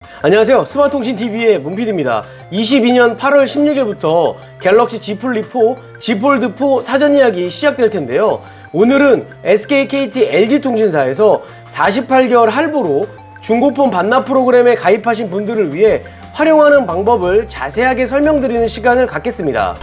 안녕하세요. 스마트통신TV의 문PD입니다. 22년 8월 16일부터 갤럭시 Z 플립4, Z 폴드4 사전 예약이 시작될 텐데요. 오늘은 SK, KT, LG통신사에서 48개월 할부로 중고폰 반납 프로그램에 가입하신 분들을 위해 활용하는 방법을 자세하게 설명드리는 시간을 갖겠습니다.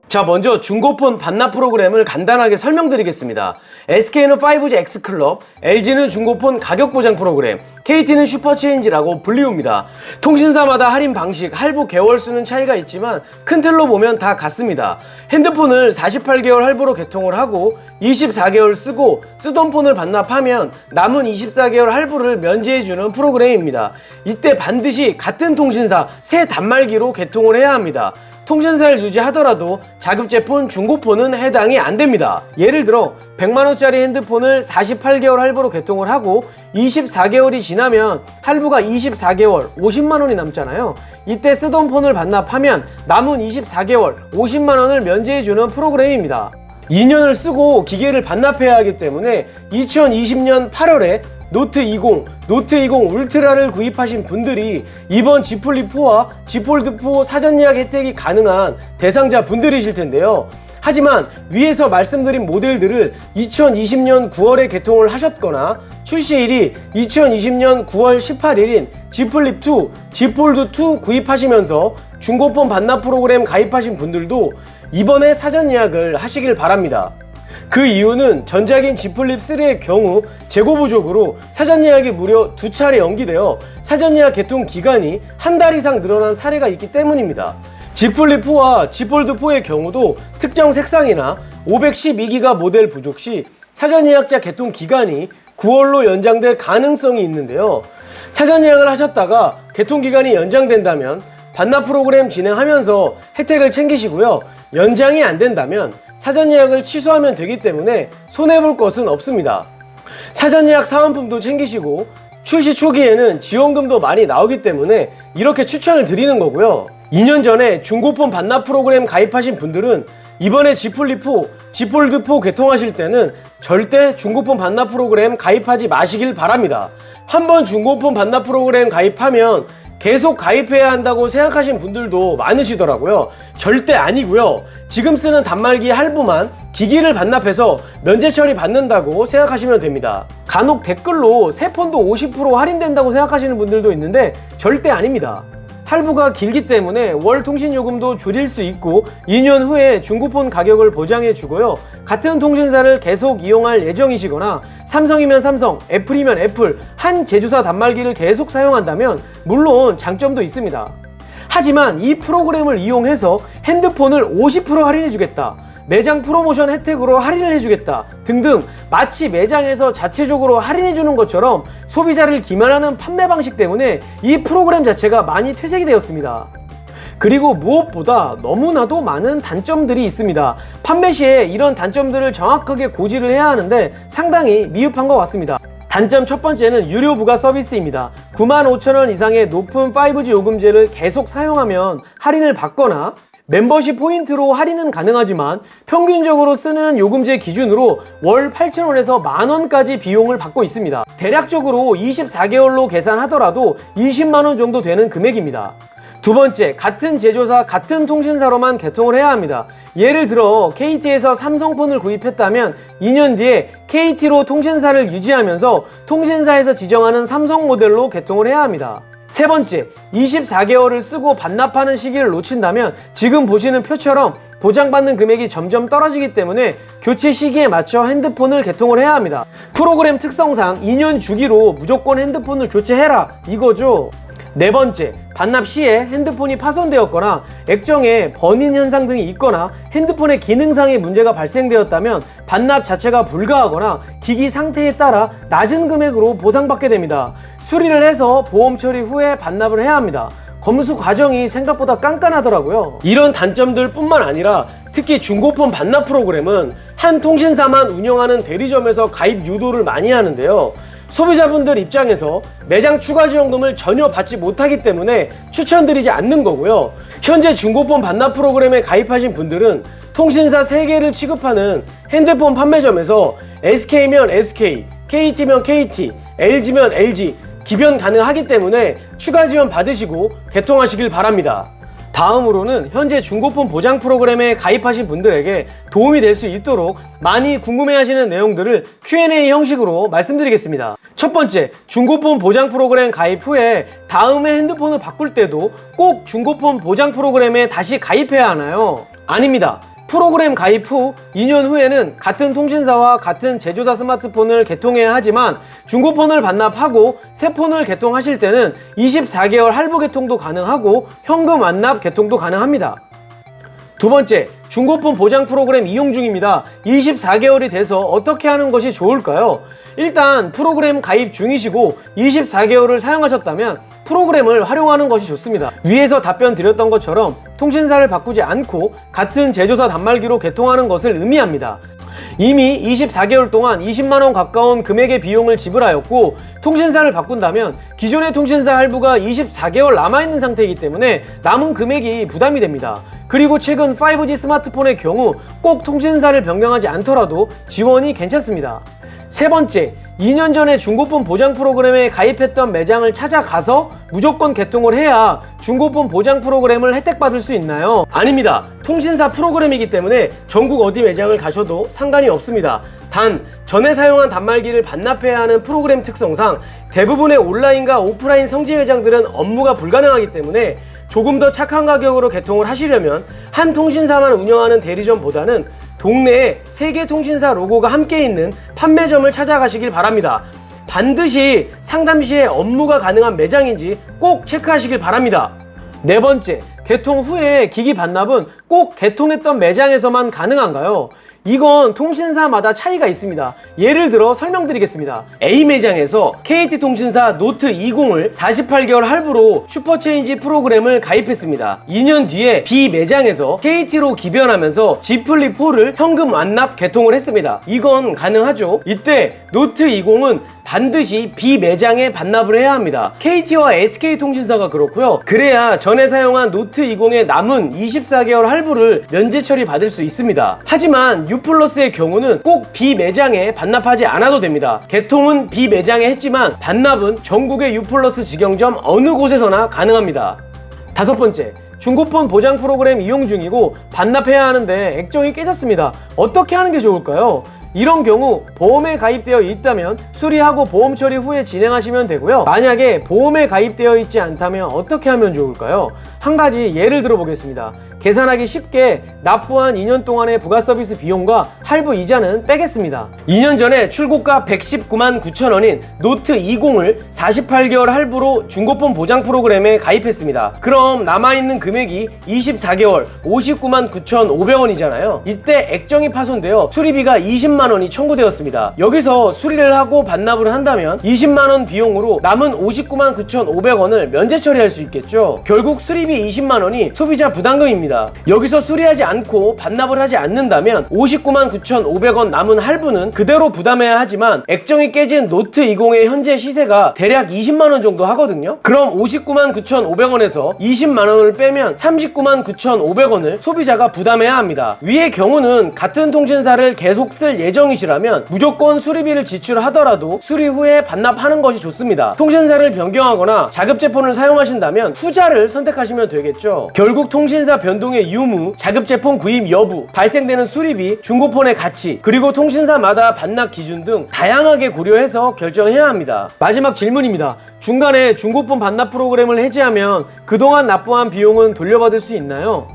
자, 먼저 중고폰 반납 프로그램을 간단하게 설명드리겠습니다. SK는 5G X클럽, LG는 중고폰 가격 보장 프로그램, KT는 슈퍼체인지라고 불리웁니다. 통신사마다 할인 방식, 할부 개월 수는 차이가 있지만 큰 틀로 보면 다 같습니다. 핸드폰을 48개월 할부로 개통을 하고 24개월 쓰고 쓰던 폰을 반납하면 남은 24개월 할부를 면제해주는 프로그램입니다. 이때 반드시 같은 통신사 새 단말기로 개통을 해야 합니다. 통신사를 유지하더라도 자급제폰, 중고폰은 해당이 안됩니다. 예를 들어 100만원짜리 핸드폰을 48개월 할부로 개통을 하고 24개월이 지나면 할부가 24개월 50만원이 남잖아요. 이때 쓰던 폰을 반납하면 남은 24개월 50만원을 면제해주는 프로그램입니다. 2년을 쓰고 기계를 반납해야 하기 때문에 2020년 8월에 노트 20, 노트 20 울트라를 구입하신 분들이 이번 Z 플립4와 Z 폴드4 사전 예약 혜택이 가능한 대상자 분들이실 텐데요. 하지만 위에서 말씀드린 모델들을 2020년 9월에 개통을 하셨거나 출시일이 2020년 9월 18일인 Z 플립2, Z 폴드2 구입하시면서 중고폰 반납 프로그램 가입하신 분들도 이번에 사전 예약을 하시길 바랍니다. 그 이유는 전작인 Z 플립3의 경우 재고 부족으로 사전 예약이 무려 2차례 연기되어 사전 예약 개통 기간이 한 달 이상 늘어난 사례가 있기 때문입니다. Z 플립4와 Z 폴드4의 경우도 특정 색상이나 512기가 모델 부족 시 사전 예약자 개통 기간이 9월로 연장될 가능성이 있는데요. 사전 예약을 하셨다가 개통 기간이 연장된다면 반납 프로그램 진행하면서 혜택을 챙기시고요. 연장이 안 된다면 사전 예약을 취소하면 되기 때문에 손해볼 것은 없습니다. 사전 예약 사은품도 챙기시고 출시 초기에는 지원금도 많이 나오기 때문에 이렇게 추천을 드리는 거고요. 2년 전에 중고폰 반납 프로그램 가입하신 분들은 이번에 Z 플립4, Z 폴드4 개통하실 때는 절대 중고폰 반납 프로그램 가입하지 마시길 바랍니다. 한번 중고폰 반납 프로그램 가입하면 계속 가입해야 한다고 생각하신 분들도 많으시더라고요. 절대 아니고요. 지금 쓰는 단말기 할부만 기기를 반납해서 면제 처리 받는다고 생각하시면 됩니다. 간혹 댓글로 새 폰도 50% 할인된다고 생각하시는 분들도 있는데 절대 아닙니다. 할부가 길기 때문에 월 통신요금도 줄일 수 있고 2년 후에 중고폰 가격을 보장해 주고요. 같은 통신사를 계속 이용할 예정이시거나 삼성이면 삼성, 애플이면 애플, 한 제조사 단말기를 계속 사용한다면 물론 장점도 있습니다. 하지만 이 프로그램을 이용해서 핸드폰을 50% 할인해 주겠다, 매장 프로모션 혜택으로 할인을 해주겠다 등등 마치 매장에서 자체적으로 할인해 주는 것처럼 소비자를 기만하는 판매 방식 때문에 이 프로그램 자체가 많이 퇴색이 되었습니다. 그리고 무엇보다 너무나도 많은 단점들이 있습니다. 판매 시에 이런 단점들을 정확하게 고지를 해야 하는데 상당히 미흡한 것 같습니다. 단점 첫 번째는 유료 부가 서비스입니다. 95,000원 이상의 높은 5G 요금제를 계속 사용하면 할인을 받거나 멤버십 포인트로 할인은 가능하지만 평균적으로 쓰는 요금제 기준으로 월 8,000원에서 만원까지 비용을 받고 있습니다. 대략적으로 24개월로 계산하더라도 20만원 정도 되는 금액입니다. 두 번째, 같은 제조사, 같은 통신사로만 개통을 해야 합니다. 예를 들어 KT에서 삼성폰을 구입했다면 2년 뒤에 KT로 통신사를 유지하면서 통신사에서 지정하는 삼성 모델로 개통을 해야 합니다. 세 번째, 24개월을 쓰고 반납하는 시기를 놓친다면 지금 보시는 표처럼 보장받는 금액이 점점 떨어지기 때문에 교체 시기에 맞춰 핸드폰을 개통을 해야 합니다. 프로그램 특성상 2년 주기로 무조건 핸드폰을 교체해라 이거죠. 네 번째, 반납 시에 핸드폰이 파손되었거나 액정에 번인 현상 등이 있거나 핸드폰의 기능상의 문제가 발생되었다면 반납 자체가 불가하거나 기기 상태에 따라 낮은 금액으로 보상받게 됩니다. 수리를 해서 보험 처리 후에 반납을 해야 합니다. 검수 과정이 생각보다 깐깐하더라고요. 이런 단점들 뿐만 아니라 특히 중고폰 반납 프로그램은 한 통신사만 운영하는 대리점에서 가입 유도를 많이 하는데요. 소비자분들 입장에서 매장 추가 지원금을 전혀 받지 못하기 때문에 추천드리지 않는 거고요. 현재 중고폰 반납 프로그램에 가입하신 분들은 통신사 3개를 취급하는 핸드폰 판매점에서 SK면 SK, KT면 KT, LG면 LG 기변 가능하기 때문에 추가 지원 받으시고 개통하시길 바랍니다. 다음으로는 현재 중고폰 보장 프로그램에 가입하신 분들에게 도움이 될 수 있도록 많이 궁금해하시는 내용들을 Q&A 형식으로 말씀드리겠습니다. 첫 번째, 중고폰 보장 프로그램 가입 후에 다음에 핸드폰을 바꿀 때도 꼭 중고폰 보장 프로그램에 다시 가입해야 하나요? 아닙니다. 프로그램 가입 후 2년 후에는 같은 통신사와 같은 제조사 스마트폰을 개통해야 하지만 중고폰을 반납하고 새 폰을 개통하실 때는 24개월 할부 개통도 가능하고 현금 완납 개통도 가능합니다. 두 번째, 중고폰 보장 프로그램 이용 중입니다. 24개월이 돼서 어떻게 하는 것이 좋을까요? 일단 프로그램 가입 중이시고 24개월을 사용하셨다면 프로그램을 활용하는 것이 좋습니다. 위에서 답변 드렸던 것처럼 통신사를 바꾸지 않고 같은 제조사 단말기로 개통하는 것을 의미합니다. 이미 24개월 동안 20만원 가까운 금액의 비용을 지불하였고 통신사를 바꾼다면 기존의 통신사 할부가 24개월 남아있는 상태이기 때문에 남은 금액이 부담이 됩니다. 그리고 최근 5G 스마트폰의 경우 꼭 통신사를 변경하지 않더라도 지원이 괜찮습니다. 세 번째, 2년 전에 중고폰 보장 프로그램에 가입했던 매장을 찾아가서 무조건 개통을 해야 중고폰 보장 프로그램을 혜택받을 수 있나요? 아닙니다. 통신사 프로그램이기 때문에 전국 어디 매장을 가셔도 상관이 없습니다. 단, 전에 사용한 단말기를 반납해야 하는 프로그램 특성상 대부분의 온라인과 오프라인 성지 매장들은 업무가 불가능하기 때문에 조금 더 착한 가격으로 개통을 하시려면 한 통신사만 운영하는 대리점보다는 동네에 3개 통신사 로고가 함께 있는 판매점을 찾아가시길 바랍니다. 반드시 상담 시에 업무가 가능한 매장인지 꼭 체크하시길 바랍니다. 네 번째, 개통 후에 기기 반납은 꼭 개통했던 매장에서만 가능한가요? 이건 통신사마다 차이가 있습니다. 예를 들어 설명드리겠습니다. A 매장에서 KT통신사 노트 20을 48개월 할부로 슈퍼체인지 프로그램을 가입했습니다. 2년 뒤에 B 매장에서 KT로 기변하면서 G 플립 4를 현금 완납 개통을 했습니다. 이건 가능하죠. 이때 노트 20은 반드시 B 매장에 반납을 해야 합니다. KT와 SK통신사가 그렇고요. 그래야 전에 사용한 노트 20의 남은 24개월 할부를 면제 처리 받을 수 있습니다. 하지만 U+의 경우는 꼭 B 매장에 반납하지 않아도 됩니다. 개통은 B 매장에 했지만 반납은 전국의 U+ 직영점 어느 곳에서나 가능합니다. 다섯 번째, 중고폰 보장 프로그램 이용 중이고 반납해야 하는데 액정이 깨졌습니다. 어떻게 하는 게 좋을까요? 이런 경우 보험에 가입되어 있다면 수리하고 보험 처리 후에 진행하시면 되고요. 만약에 보험에 가입되어 있지 않다면 어떻게 하면 좋을까요? 한 가지 예를 들어 보겠습니다. 계산하기 쉽게 납부한 2년 동안의 부가 서비스 비용과 할부 이자는 빼겠습니다. 2년 전에 출고가 119만 9천 원인 노트 20을 48개월 할부로 중고폰 보장 프로그램에 가입했습니다. 그럼 남아있는 금액이 24개월 59만 9,500원이잖아요. 이때 액정이 파손되어 수리비가 20만 원이 청구되었습니다. 여기서 수리를 하고 반납을 한다면 20만 원 비용으로 남은 59만 9,500원을 면제 처리할 수 있겠죠. 결국 수리비 20만 원이 소비자 부담금입니다. 여기서 수리하지 않고 반납을 하지 않는다면 59만 9,500원 남은 할부는 그대로 부담해야 하지만 액정이 깨진 노트 20의 현재 시세가 대략 20만원 정도 하거든요. 그럼 59만 9,500원에서 20만원을 빼면 39만 9,500원을 소비자가 부담해야 합니다. 위의 경우는 같은 통신사를 계속 쓸 예정이시라면 무조건 수리비를 지출하더라도 수리 후에 반납하는 것이 좋습니다. 통신사를 변경하거나 자급제폰을 사용하신다면 후자를 선택하시면 되겠죠. 결국 통신사 변동의 유무, 자급제폰 구입 여부, 발생되는 수리비, 중고폰의 가치, 그리고 통신사마다 반납 기준 등 다양하게 고려해서 결정해야 합니다. 마지막 질문입니다. 중간에 중고폰 반납 프로그램을 해지하면 그동안 납부한 비용은 돌려받을 수 있나요?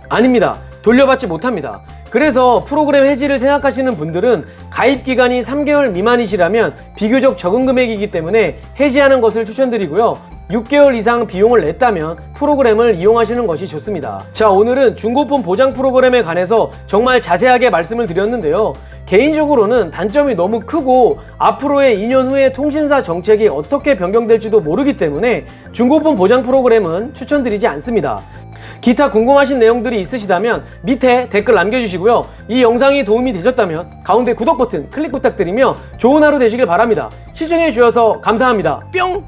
아닙니다. 돌려받지 못합니다. 그래서 프로그램 해지를 생각하시는 분들은 가입 기간이 3개월 미만이시라면 비교적 적은 금액이기 때문에 해지하는 것을 추천드리고요. 6개월 이상 비용을 냈다면 프로그램을 이용하시는 것이 좋습니다. 자, 오늘은 중고폰 보장 프로그램에 관해서 정말 자세하게 말씀을 드렸는데요. 개인적으로는 단점이 너무 크고 앞으로의 2년 후에 통신사 정책이 어떻게 변경될지도 모르기 때문에 중고폰 보장 프로그램은 추천드리지 않습니다. 기타 궁금하신 내용들이 있으시다면 밑에 댓글 남겨주시고요. 이 영상이 도움이 되셨다면 가운데 구독 버튼 클릭 부탁드리며 좋은 하루 되시길 바랍니다. 시청해 주셔서 감사합니다. 뿅!